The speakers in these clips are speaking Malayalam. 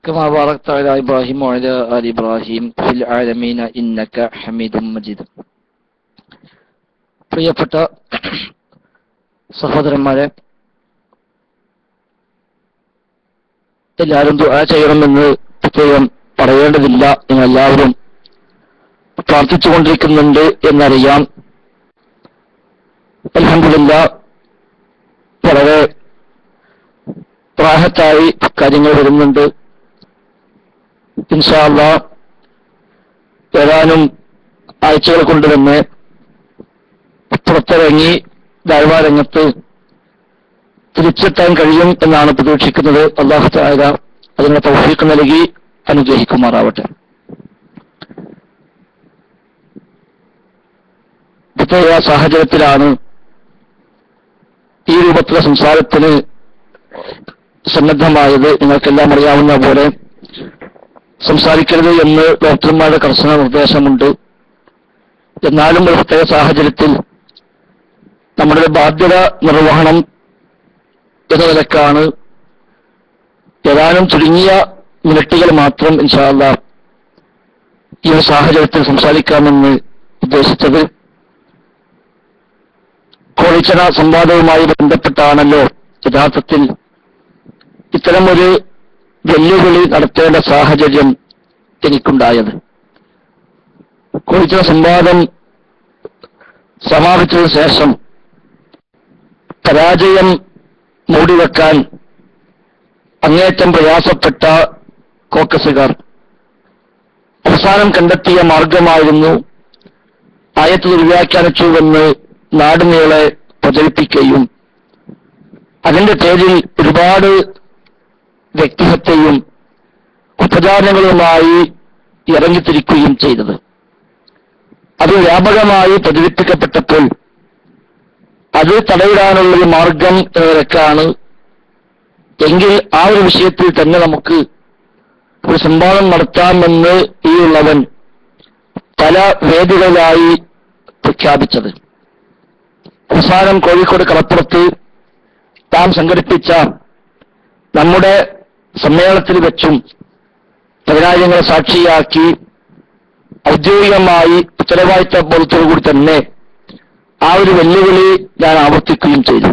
كما باركت على إبراهيم وعلى آل إبراهيم في العالمين إنك حميد مجيد. പ്രിയപ്പെട്ട സഹോദരന്മാരെ, എല്ലാവരും ദുആ ചെയ്യണമെന്ന് പ്രത്യേകം പറയേണ്ടതില്ല. നിങ്ങളെല്ലാവരും പ്രാർത്ഥിച്ചുകൊണ്ടിരിക്കുന്നുണ്ട് എന്നറിയാം. അൽഹംദുലില്ലാഹ് വളരെ റാഹത്തായി കാര്യങ്ങൾ വരുന്നുണ്ട്. ഇൻഷാ അല്ലാഹ് ഏതാനും ആഴ്ചകൾ കൊണ്ട് തന്നെ പുറത്തിറങ്ങി ദഅ്വാ രംഗത്ത് തിരിച്ചെത്താൻ കഴിയും എന്നാണ് പ്രതീക്ഷിക്കുന്നത്. അല്ലാഹു തആല അതിനുള്ള തൗഫീഖ് നൽകി അനുഗ്രഹിക്കുമാറാവട്ടെ. പ്രത്യേക സാഹചര്യത്തിലാണ് ഈ രൂപത്തിലെ സംസാരത്തിന് സന്നദ്ധമായത്. നിങ്ങൾക്കെല്ലാം അറിയാവുന്ന പോലെ സംസാരിക്കരുത് എന്ന് ഡോക്ടർമാരുടെ കർശന നിർദ്ദേശമുണ്ട്. എന്നാലും ഒരു പ്രത്യേക സാഹചര്യത്തിൽ നമ്മുടെ ബാധ്യത നിർവഹണം എന്ന നിലക്കാണ് ഏതാനും ചുരുങ്ങിയ മിനിറ്റുകൾ മാത്രം ഇൻഷാ അല്ലാഹ് ഈ ഒരു സാഹചര്യത്തിൽ സംസാരിക്കാമെന്ന് ഉദ്ദേശിച്ചത്. കോളിച്ചന സംവാദവുമായി ബന്ധപ്പെട്ടാണല്ലോ യഥാർത്ഥത്തിൽ ഇത്തരമൊരു വെല്ലുവിളി നടത്തേണ്ട സാഹചര്യം എനിക്കുണ്ടായത്. കോളിച്ചന സംവാദം സമാപിച്ചതിനു ശേഷം പരാജയം മൂടിവെക്കാൻ അങ്ങേറ്റം പ്രയാസപ്പെട്ട കോക്കസുകാർ അവസാനം കണ്ടെത്തിയ മാർഗമായിരുന്നു ആയത്ത് ദുർവ്യാഖ്യാനിച്ചുവെന്ന് നാടുനീളെ പ്രചരിപ്പിക്കുകയും അതിന്റെ പേരിൽ ഒരുപാട് വ്യക്തിഹത്യയും ഉപചാരങ്ങളുമായി ഇറങ്ങിത്തിരിക്കുകയും ചെയ്തത്. അത് വ്യാപകമായി പ്രചരിപ്പിക്കപ്പെട്ടപ്പോൾ അത് തടയിടാനുള്ളൊരു മാർഗം എന്ന നിലക്കാണ് എങ്കിൽ ആ ഒരു വിഷയത്തിൽ തന്നെ നമുക്ക് ഒരു സംവാദം നടത്താമെന്ന് ഈ ഉള്ളവൻ പല വേദികളിലായി പ്രഖ്യാപിച്ചത്. അവസാനം കോഴിക്കോട് കളപ്പുറത്ത് താൻ സംഘടിപ്പിച്ച നമ്മുടെ സമ്മേളനത്തിൽ വെച്ചും പതിനായിരങ്ങളെ സാക്ഷിയാക്കി ഔദ്യോഗികമായി ഉത്തരവാദിത്ത ബോധത്തോടുകൂടി തന്നെ ആ ഒരു വെല്ലുവിളി ഞാൻ ആവർത്തിക്കുകയും ചെയ്തു.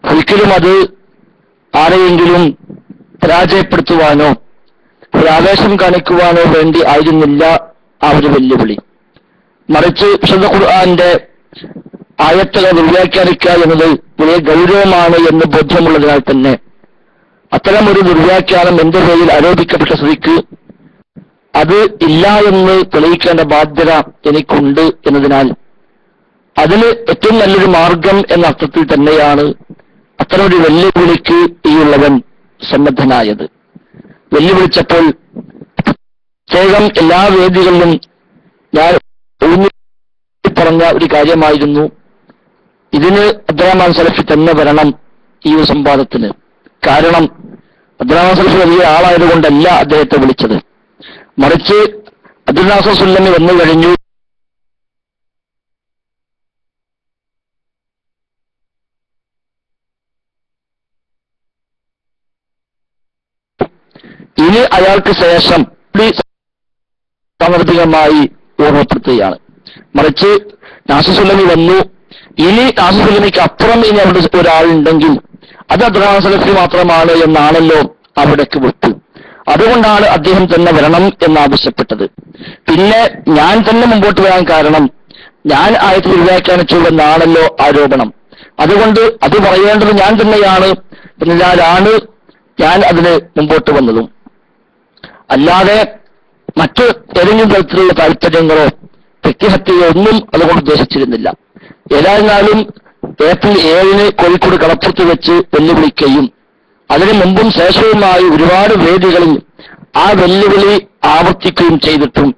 ഒരിക്കലും അത് ആരെയെങ്കിലും പരാജയപ്പെടുത്തുവാനോ ഒരു ആവേശം കാണിക്കുവാനോ വേണ്ടി ആയിരുന്നില്ല ആ ഒരു വെല്ലുവിളി. മറിച്ച് വിശുദ്ധ ഖുർആന്റെ ആയത്തുകൾ ദുർവ്യാഖ്യാനിക്കുക എന്നത് വലിയ ഗൗരവമാണ് എന്ന് ബോധ്യമുള്ളതിനാൽ തന്നെ അത്തരമൊരു ദുർവ്യാഖ്യാനം എന്റെ പേരിൽ ആരോപിക്കപ്പെട്ട സ്ഥിതിക്ക് അത് ഇല്ല എന്ന് തെളിയിക്കേണ്ട ബാധ്യത എനിക്കുണ്ട് എന്നതിനാൽ അതിന് ഏറ്റവും നല്ലൊരു മാർഗം എന്ന അർത്ഥത്തിൽ തന്നെയാണ് അത്തരമൊരു വെല്ലുവിളിക്ക് ഈ ഉള്ളവൻ സന്നദ്ധനായത്. വെല്ലുവിളിച്ചപ്പോൾ പ്രത്യേകം എല്ലാ വേദികളിലും ഞാൻ പറഞ്ഞ ഒരു കാര്യമായിരുന്നു, ഇതിന് അബ്ദുറഹ്മാൻ സലഫി തന്നെ വരണം ഈ ഒരു സംവാദത്തിന്. കാരണം അബ്ദുറഹ്മാൻ സലഫി വലിയ ആളായതുകൊണ്ടല്ല അദ്ദേഹത്തെ വിളിച്ചത്, മറിച്ച് അബ്ദുൽ നാസർ സുല്ലമി വന്നു കഴിഞ്ഞു. ഇനി അയാൾക്ക് ശേഷം സാന്ദർഭികമായി ഓർമ്മപ്പെടുത്തുകയാണ്. മറിച്ച് നാസർ സുല്ലമി വന്നു, ഇനി നാസർ സുല്ലമിക്ക് അപ്പുറം ഇനി അവിടെ ഒരാളുണ്ടെങ്കിൽ അത് അബ്ദുറഹ്മാൻ സലഫി മാത്രമാണ് എന്നാണല്ലോ അവിടേക്ക് വിട്ടു. അതുകൊണ്ടാണ് അദ്ദേഹം തന്നെ വരണം എന്നാവശ്യപ്പെട്ടത്. പിന്നെ ഞാൻ തന്നെ മുമ്പോട്ട് വരാൻ കാരണം ഞാൻ ആയത്ത് ദുർവ്യാഖ്യാനിച്ചു എന്നാണല്ലോ ആരോപണം. അതുകൊണ്ട് അത് പറയേണ്ടത് ഞാൻ തന്നെയാണ് എന്നതിനാലാണ് ഞാൻ അതിന് മുമ്പോട്ട് വന്നതും. അല്ലാതെ മറ്റ് ഏതെങ്കിലും തരത്തിലുള്ള താല്പര്യങ്ങളോ വ്യക്തിഹത്യയോ ഒന്നും അതുകൊണ്ട് ഉദ്ദേശിച്ചിരുന്നില്ല. ഏതായിരുന്നാലും ഏപ്രിൽ 7 കോഴിക്കോട് കളപ്പുറത്ത് വെച്ച് വെല്ലുവിളിക്കുകയും അതിനു മുമ്പും ശേഷവുമായി ഒരുപാട് വേദികളിൽ ആ വെല്ലുവിളി ആവർത്തിക്കുകയും ചെയ്തിട്ടും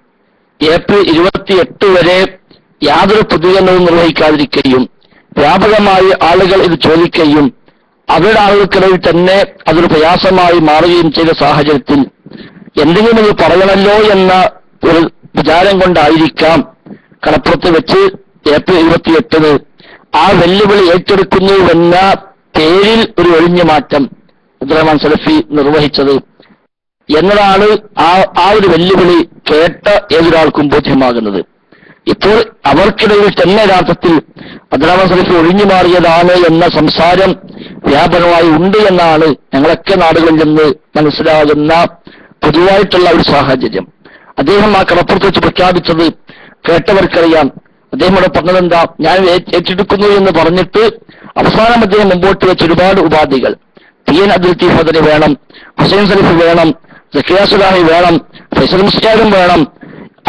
ഏപ്രിൽ 28 വരെ യാതൊരു പ്രതികരണവും നിർവഹിക്കാതിരിക്കുകയും വ്യാപകമായി ആളുകൾ ഇത് ചോദിക്കുകയും അവരുടെ ആളുകൾക്കിടയിൽ തന്നെ അതൊരു പ്രയാസമായി മാറുകയും ചെയ്ത സാഹചര്യത്തിൽ എന്തെങ്കിലും ഇത് പറയണമല്ലോ എന്ന ഒരു വിചാരം കൊണ്ടായിരിക്കാം കളപ്പുറത്ത് വെച്ച് ഏപ്രിൽ 28 ആ വെല്ലുവിളി ഏറ്റെടുക്കുന്നുവെന്ന പേരിൽ ഒരു ഒഴിഞ്ഞുമാറ്റം അബ്ദുറഹ്മാൻ സലഫി നിർവഹിച്ചത്. എന്നതാണ് ആ ഒരു വെല്ലുവിളി കേട്ട ഏതൊരാൾക്കും ബോധ്യമാകുന്നത്. ഇപ്പോൾ അവർക്കിടയിൽ തന്നെ യഥാർത്ഥത്തിൽ അബ്ദുറഹ്മാൻ സലഫി ഒഴിഞ്ഞു മാറിയതാണ് എന്ന സംസാരം വ്യാപകമായി ഉണ്ട് എന്നാണ് ഞങ്ങളൊക്കെ നാടുകളിൽ നിന്ന് മനസ്സിലാകുന്ന പൊതുവായിട്ടുള്ള ഒരു സാഹചര്യം. അദ്ദേഹം ആ കടപ്പുറത്ത് വെച്ച് പ്രഖ്യാപിച്ചത് കേട്ടവർക്കറിയാം. അദ്ദേഹം ഇവിടെ പറഞ്ഞതെന്താ, ഞാൻ ഏറ്റെടുക്കുന്നു എന്ന് പറഞ്ഞിട്ട് അവസാനം അദ്ദേഹം മുമ്പോട്ട് വെച്ച ഒരുപാട് ഉപാധികൾ, PN അബ്ദുൽ ലത്തീഫ് മദനി വേണം, ഹുസൈൻ സലഫി വേണം, സക്കിയ സുലാഹി വേണം, ഫൈസൽ മുസ്ലിയാരും വേണം,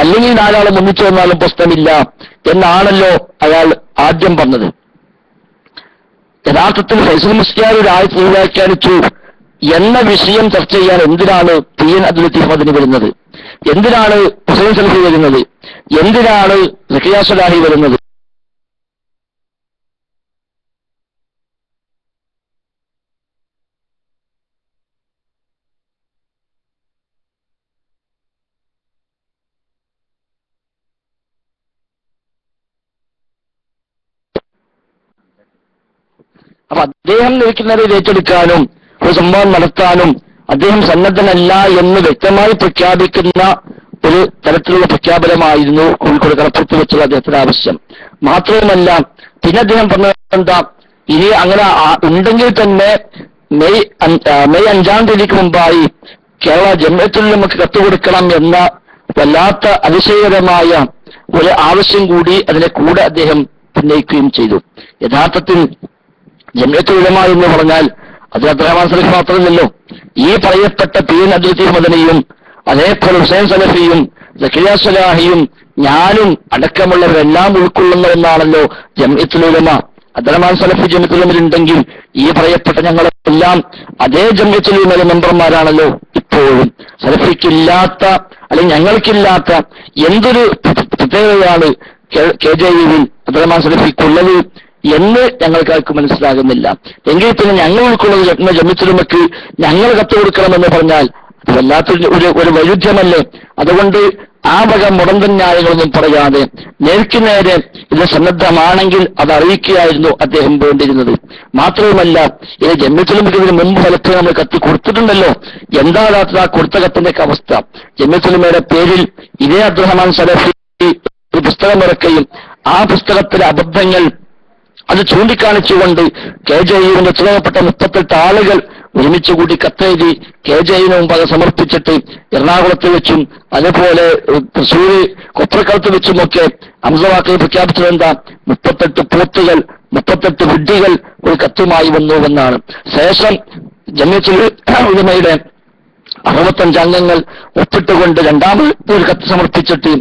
അല്ലെങ്കിൽ നാലാളും ഒന്നിച്ചു വന്നാലും പ്രശ്നമില്ല എന്നാണല്ലോ അയാൾ ആദ്യം പറഞ്ഞത്. യഥാർത്ഥത്തിൽ ഫൈസൽ മുസ്ലിയാർ ഒരു ആയത്ത് വ്യാഖ്യാനിച്ചു എന്ന വിഷയം ചർച്ച ചെയ്യാൻ എന്തിനാണ് PN അബ്ദുൽ ലത്തീഫ് മദനി വരുന്നത്, എന്തിനാണ് ഹുസൈൻ സലഫി വരുന്നത്, എന്തിനാണ് സക്കിയ സുലാഹി വരുന്നത്? അപ്പൊ അദ്ദേഹം നിൽക്കുന്നത് ഏറ്റെടുക്കാനും ഒരു സംഭവം നടത്താനും അദ്ദേഹം സന്നദ്ധനല്ല എന്ന് വ്യക്തമായി പ്രഖ്യാപിക്കുന്ന ഒരു തരത്തിലുള്ള പ്രഖ്യാപനമായിരുന്നു കോഴിക്കോട് കടപ്പുറത്ത് വെച്ചുള്ള അദ്ദേഹത്തിന്റെ ആവശ്യം. മാത്രവുമല്ല പിന്നെ അദ്ദേഹം പറഞ്ഞതെന്താ, ഇനി അങ്ങനെ ഉണ്ടെങ്കിൽ തന്നെ മെയ് 5-ാം തീയതിക്ക് മുമ്പായി കേരള ജംഇയ്യത്തുൽ ഉലമക്ക് കത്തുകൊടുക്കണം എന്ന വല്ലാത്ത അതിശയകരമായ ഒരു ആവശ്യം കൂടി അതിനെ കൂടെ അദ്ദേഹം ഉന്നയിക്കുകയും ചെയ്തു. യഥാർത്ഥത്തിൽ ജംഇയ്യത്തുൽ ഉലമ എന്ന് പറഞ്ഞാൽ അത് അബ്ദുറഹ്മാൻ സലഫി മാത്രമല്ലല്ലോ, ഈ പറയപ്പെട്ട PN അബ്ദുൽ ലത്തീഫ് മദനിയും അതേപോലെ ഹുസൈൻ സലഫിയും സക്കിയ സുലാഹിയും ഞാനും അടക്കമുള്ളവരെല്ലാം ഉൾക്കൊള്ളുന്ന ഒന്നാണല്ലോ ജംഇയ്യത്തുൽ ഉലമ. അബ്ദുറഹ്മാൻ സലഫി ജംഇയ്യത്തുൽ ഉലമയിലുണ്ടെങ്കിൽ ഈ പറയപ്പെട്ട ഞങ്ങളെല്ലാം അതേ ജംഇയ്യത്തുൽ ഉലമയിലെ മെമ്പർമാരാണല്ലോ. ഇപ്പോഴും സലഫിക്കില്ലാത്ത അല്ലെങ്കിൽ ഞങ്ങൾക്കില്ലാത്ത എന്തൊരു പ്രത്യേകതയാണ് KJUവിൽ അബ്ദുറഹ്മാൻ സലഫിക്കുള്ളത് എന്ന് ഞങ്ങൾക്കാർക്കും മനസ്സിലാകുന്നില്ല. എങ്കിൽ പിന്നെ ഞങ്ങൾ ഉൾക്കൊള്ളുന്ന ജംഇയ്യത്തുൽ ഉലമക്ക് ഞങ്ങൾ കത്ത് കൊടുക്കണമെന്ന് പറഞ്ഞാൽ അത് വല്ലാത്തൊരു ഒരു വൈരുദ്ധ്യമല്ലേ? അതുകൊണ്ട് ആ വക മുടന്തൻ ന്യായങ്ങളൊന്നും പറയാതെ നേർക്കുനേരെ ഇത് സന്നദ്ധമാണെങ്കിൽ അത് അറിയിക്കുകയായിരുന്നു അദ്ദേഹം വേണ്ടിയിരുന്നത്. മാത്രവുമല്ല ഇത് ജംഇയ്യത്തുൽ ഉലമക്ക് ഇതിന് മുമ്പ് പലപ്പോഴും നമ്മൾ കത്ത് കൊടുത്തിട്ടുണ്ടല്ലോ. എന്താണ് ആ കൊടുത്ത കത്തിന്റെ അവസ്ഥ? ജംഇയ്യത്തുൽ ഉലമയുടെ പേരിൽ ഇതേ അബ്ദുറഹ്മാൻ സലഫി ഒരു പുസ്തകം ഇറക്കുകയും ആ പുസ്തകത്തിലെ അബദ്ധങ്ങൾ അത് ചൂണ്ടിക്കാണിച്ചുകൊണ്ട് KJUവിന്റെ ചുമതലപ്പെട്ട 38 ആളുകൾ ഒരുമിച്ച് കൂടി കത്തെഴുതി KJUവിന് മുമ്പ് അത് സമർപ്പിച്ചിട്ട് എറണാകുളത്ത് വെച്ചും അതുപോലെ തൃശ്ശൂർ കൊപ്രക്കലത്ത് വെച്ചുമൊക്കെ ഹംസവാക്കിൽ പ്രഖ്യാപിച്ചത് എന്താ, 38 പോത്തുകൾ 38 വിഡ്ഢികൾ ഒരു കത്തുമായി വന്നുവെന്നാണ്. ശേഷം ജംഇയ്യത്തുൽ ഉലമയുടെ 65 അംഗങ്ങൾ ഒപ്പിട്ടുകൊണ്ട് രണ്ടാമത് ഒരു കത്ത് സമർപ്പിച്ചിട്ട്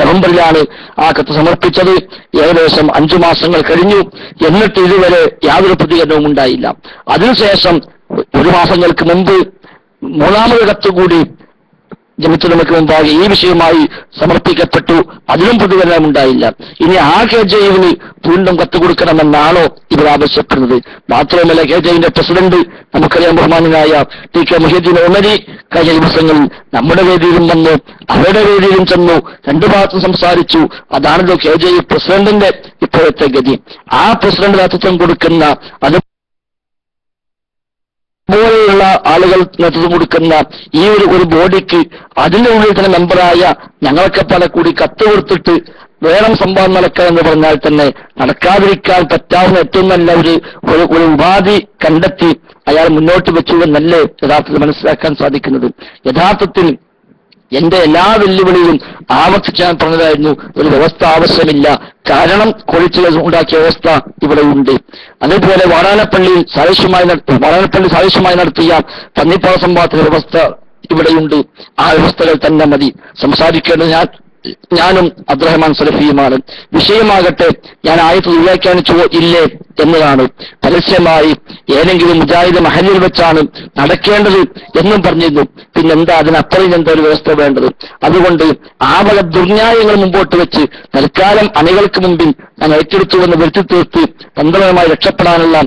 നവംബറിലാണ് ആ കത്ത് സമർപ്പിച്ചത്. ഏകദേശം 5 മാസങ്ങൾ കഴിഞ്ഞു, എന്നിട്ട് ഇതുവരെ യാതൊരു പ്രതികരണവും ഉണ്ടായില്ല. അതിനുശേഷം 1 മാസങ്ങൾക്ക് മുമ്പ് 3ാമത് കത്ത് കൂടി ജംഇയ്യത്തുൽ ഉലമയ്ക്ക് മുമ്പാകെ ഈ വിഷയമായി സമർപ്പിക്കപ്പെട്ടു. അതിലും പ്രതികരണം ഉണ്ടായില്ല. ഇനി ആ KJUവിന് വീണ്ടും കത്ത് കൊടുക്കണമെന്നാണോ ഇവർ ആവശ്യപ്പെടുന്നത്? മാത്രമല്ല KJUവിന്റെ പ്രസിഡന്റ് നമുക്കറിയാം ബഹുമാനായ TK മുഹീദ്ദീൻ ഉമരി കഴിഞ്ഞ ദിവസങ്ങളിൽ നമ്മുടെ വേദിയിലും വന്നു, അവരുടെ വേദിയിലും ചെന്നു, 2 ഭാഗത്തും സംസാരിച്ചു. അതാണല്ലോ KJU പ്രസിഡന്റിന്റെ ഇപ്പോഴത്തെ ഗതി. ആ പ്രസിഡന്റ് നേതൃത്വം കൊടുക്കുന്ന അതുപോലെയുള്ള ആളുകൾ നേതൃത്വം കൊടുക്കുന്ന ഈ ഒരു ബോഡിക്ക് അതിന്റെ ഉള്ളിൽ തന്നെ മെമ്പറായ ഞങ്ങളൊക്കെ പല കൂടി കത്ത് കൊടുത്തിട്ട് വേണം സംഭവം നടക്കുക എന്ന് പറഞ്ഞാൽ തന്നെ നടക്കാതിരിക്കാൻ പറ്റാവുന്ന ഏറ്റവും നല്ല ഒരു ഉപാധി കണ്ടെത്തി അയാൾ മുന്നോട്ട് വെച്ചു എന്നല്ലേ യഥാർത്ഥത്തിൽ മനസ്സിലാക്കാൻ സാധിക്കുന്നത്. യഥാർത്ഥത്തിൽ എന്റെ എല്ലാ വെല്ലുവിളിയും ആവർത്തിച്ച് ഞാൻ പറഞ്ഞതായിരുന്നു, ഒരു വ്യവസ്ഥ ആവശ്യമില്ല. കാരണം കൊഴിച്ചിൽ ഉണ്ടാക്കിയ വ്യവസ്ഥ ഇവിടെ ഉണ്ട്. അതേപോലെ വാടാനപ്പള്ളി സാലിഷ്യമായി നടത്തിയ പന്നിപ്പാറ സംഭവത്തിന്റെ വ്യവസ്ഥ ഇവിടെയുണ്ട്. ആ വ്യവസ്ഥകൾ തന്നെ മതി. സംസാരിക്കേണ്ടത് ഞാനും അബ്ദുറഹ്മാൻ സലഫിയുമാണ്. വിഷയമാകട്ടെ ഞാൻ ആയത്ത് വ്യാഖ്യാനിച്ചുവോ ഇല്ലേ എന്നതാണ്. പരസ്യമായി ഏതെങ്കിലും മുജാഹിദ് മഹല്ലിൽ വെച്ചാണ് നടക്കേണ്ടത് എന്നും പറഞ്ഞിരുന്നു. പിന്നെന്താ അതിനപ്പുറം എന്താ ഒരു വ്യവസ്ഥ വേണ്ടത്? അതുകൊണ്ട് ആ വക ദുർന്യായങ്ങൾ മുമ്പോട്ട് വെച്ച് തൽക്കാലം അണികൾക്ക് മുമ്പിൽ ഞാൻ ഏറ്റെടുത്തുവെന്ന് വരുത്തി തീർത്ത് തന്ത്രപരമായി രക്ഷപ്പെടാനുള്ള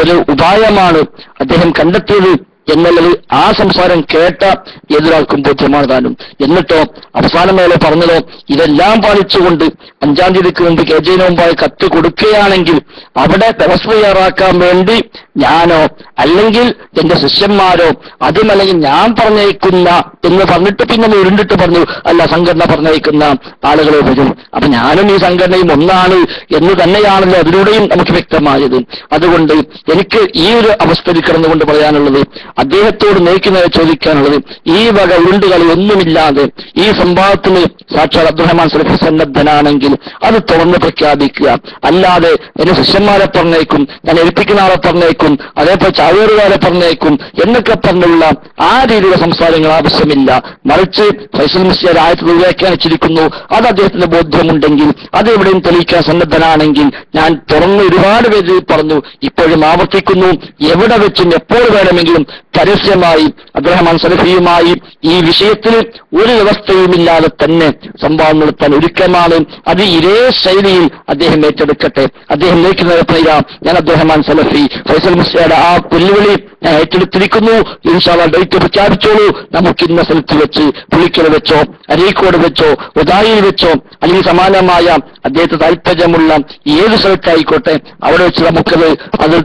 ഒരു ഉപായമാണ് അദ്ദേഹം കണ്ടെത്തിയത് എന്നുള്ളത് ആ സംസാരം കേട്ട ഏതൊരാൾക്കും ബോധ്യമാണ് താനും. എന്നിട്ടോ അവസാനം മേലെ പറഞ്ഞതോ ഇതെല്ലാം പാലിച്ചുകൊണ്ട് 5-ാം തീയതിക്ക് മുമ്പ് KJ-ന് മുമ്പായി കത്ത് കൊടുക്കുകയാണെങ്കിൽ അവിടെ വ്യവസ്ഥ തയ്യാറാക്കാൻ വേണ്ടി ഞാനോ അല്ലെങ്കിൽ എന്റെ ശിഷ്യന്മാരോ അതുമല്ലെങ്കിൽ ഞാൻ പറഞ്ഞയക്കുന്ന എന്ന് പറഞ്ഞിട്ട് പിന്നെ ഉരുണ്ടിട്ട് പറഞ്ഞു അല്ല സംഘടന പറഞ്ഞയക്കുന്ന ആളുകളെ വരും. അപ്പൊ ഞാനും ഈ സംഘടനയും ഒന്നാണ് എന്ന് തന്നെയാണല്ലോ അതിലൂടെയും നമുക്ക് വ്യക്തമായത്. അതുകൊണ്ട് എനിക്ക് ഈ ഒരു അവസ്ഥയിൽ കിടന്നുകൊണ്ട് പറയാനുള്ളത്, അദ്ദേഹത്തോട് നേരിട്ട് ചോദിക്കാനുള്ളത്, ഈ വക ഉരുണ്ടുകളി ഒന്നുമില്ലാതെ ഈ സംഭവത്തിന് സാക്ഷാൽ അബ്ദുറഹ്മാൻ സലഫി സന്നദ്ധനാണെങ്കിൽ അത് തുറന്ന് പ്രഖ്യാപിക്കുക. അല്ലാതെ എന്റെ ശിഷ്യന്മാരെ പറഞ്ഞേക്കും, ഞാൻ ഏൽപ്പിക്കുന്ന ആളെ പറഞ്ഞേക്കും, അതേപോലെ ചാവേറുകാരെ പറഞ്ഞേക്കും എന്നൊക്കെ പറഞ്ഞുള്ള ആ രീതിയിലുള്ള സംസാരങ്ങൾ ആവശ്യമില്ല. മറിച്ച് ഫൈസൽ മുസ്ലിയാർ ആയത്ത് വ്യാഖ്യാനിച്ചിരിക്കുന്നു, അത് അദ്ദേഹത്തിന് ബോധ്യമുണ്ടെങ്കിൽ, അത് എവിടെയും തെളിയിക്കാൻ സന്നദ്ധനാണെങ്കിൽ ഞാൻ തുറന്ന് ഒരുപാട് പേര് പറഞ്ഞു, ഇപ്പോഴും ആവർത്തിക്കുന്നു, എവിടെ വെച്ചും എപ്പോൾ വേണമെങ്കിലും പരസ്യമായി അബ്ദുറഹ്മാൻ സലഫിയുമായി ഈ വിഷയത്തിൽ ഒരു വ്യവസ്ഥയുമില്ലാതെ തന്നെ സംവാദം നടത്താൻ ഒരുക്കമാണ്. അത് ഇതേ ശൈലിയിൽ അദ്ദേഹം ഏറ്റെടുക്കട്ടെ. അദ്ദേഹം നയിക്കുന്ന ഞാൻ അബ്ദുറഹ്മാൻ സലഫി ഫൈസൽ മുസ്ലിയാരുടെ ആ വെല്ലുവിളി ഞാൻ ഏറ്റെടുത്തിരിക്കുന്നു, ഇൻഷാ അല്ലാഹ് ഡേറ്റ് പ്രഖ്യാപിച്ചോളൂ, നമുക്ക് ഇന്ന സ്ഥലത്ത് വെച്ച് പുളിക്കൽ വെച്ചോ അരീക്കോട് വെച്ചോ ഉദായിൽ വെച്ചോ അല്ലെങ്കിൽ സമാനമായ അദ്ദേഹത്തെ താല്പര്യമുള്ള ഏത് സ്ഥലത്തായിക്കോട്ടെ അവിടെ വെച്ച് നമുക്കത് അത്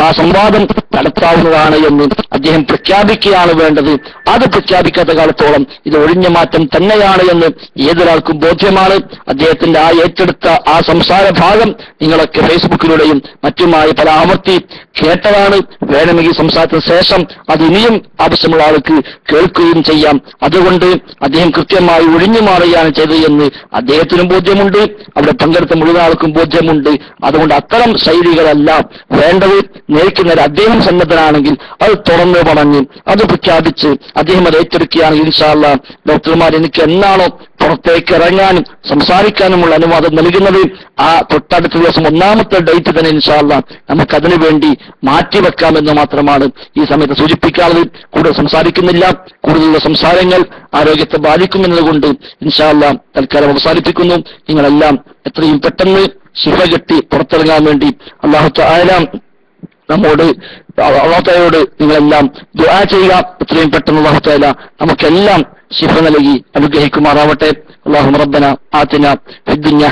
ആ സംവാദം നടത്താവുന്നതാണ് എന്ന് അദ്ദേഹം പ്രഖ്യാപിക്കുകയാണ് വേണ്ടത്. അത് പ്രഖ്യാപിക്കാത്ത കാലത്തോളം ഇത് ഒഴിഞ്ഞ മാറ്റം തന്നെയാണ് എന്ന് ഏതൊരാൾക്കും ബോധ്യമാണ്. അദ്ദേഹത്തിന്റെ ആ ഏറ്റെടുത്ത ആ സംസാര ഭാഗം നിങ്ങളൊക്കെ ഫേസ്ബുക്കിലൂടെയും മറ്റുമായി പല ആവർത്തി കേട്ടതാണ്. വേണമെങ്കിൽ സംസാരത്തിന് ശേഷം അത് ഇനിയും ആവശ്യമുള്ള ആൾക്ക് കേൾക്കുകയും ചെയ്യാം. അതുകൊണ്ട് അദ്ദേഹം കൃത്യമായി ഒഴിഞ്ഞു മാറുകയാണ് ചെയ്തത് എന്ന് അദ്ദേഹത്തിനും ബോധ്യമുണ്ട്, അവിടെ പങ്കെടുത്ത മുഴുവൻ ആൾക്കും ബോധ്യമുണ്ട്. അതുകൊണ്ട് അത്തരം ശൈലികളല്ല വേണ്ടത്. നേരിടുന്നവർ അദ്ദേഹം സന്നദ്ധനാണെങ്കിൽ അത് തുറന്നു പറഞ്ഞ് അത് പ്രഖ്യാപിച്ച് അദ്ദേഹം അത് ഏറ്റെടുക്കുകയാണെങ്കിൽ ഇൻഷാ അല്ലാഹ് ഡോക്ടർമാർ എനിക്ക് എന്നാണോ പുറത്തേക്ക് ഇറങ്ങാനും സംസാരിക്കാനുമുള്ള അനുവാദം നൽകുന്നത് ആ തൊട്ടടുത്ത ദിവസം 1-ാമത്തെ ഡേറ്റ് തന്നെ ഇൻഷാ അല്ലാഹ് നമുക്കതിനു വേണ്ടി മാറ്റിവെക്കാമെന്ന് മാത്രമാണ് ഈ സമയത്ത് സൂചിപ്പിക്കാനുള്ളത്. കൂടുതൽ സംസാരിക്കുന്നില്ല. കൂടുതലുള്ള സംസാരങ്ങൾ ആരോഗ്യത്തെ ബാധിക്കുമെന്നതുകൊണ്ട് ഇൻഷാ അല്ലാഹ് തൽക്കാലം അവസാനിപ്പിക്കുന്നു. നിങ്ങളെല്ലാം എത്രയും പെട്ടെന്ന് ശിഫ കെട്ടി പുറത്തിറങ്ങാൻ വേണ്ടി അല്ലാഹു തആല നമ്മോട് അല്ലാഹു തആലയോട് നിങ്ങളെല്ലാം ദുആ ചെയ്യുക. എത്രയും പെട്ടെന്ന് അല്ലാഹു തആല നമുക്കെല്ലാം ശിഫ നൽകി അനുഗ്രഹിക്കുമാറാവട്ടെ. അല്ലാഹുമ്മ റബ്ബനാ ആതിനാ ഫിദ്ദുനിയ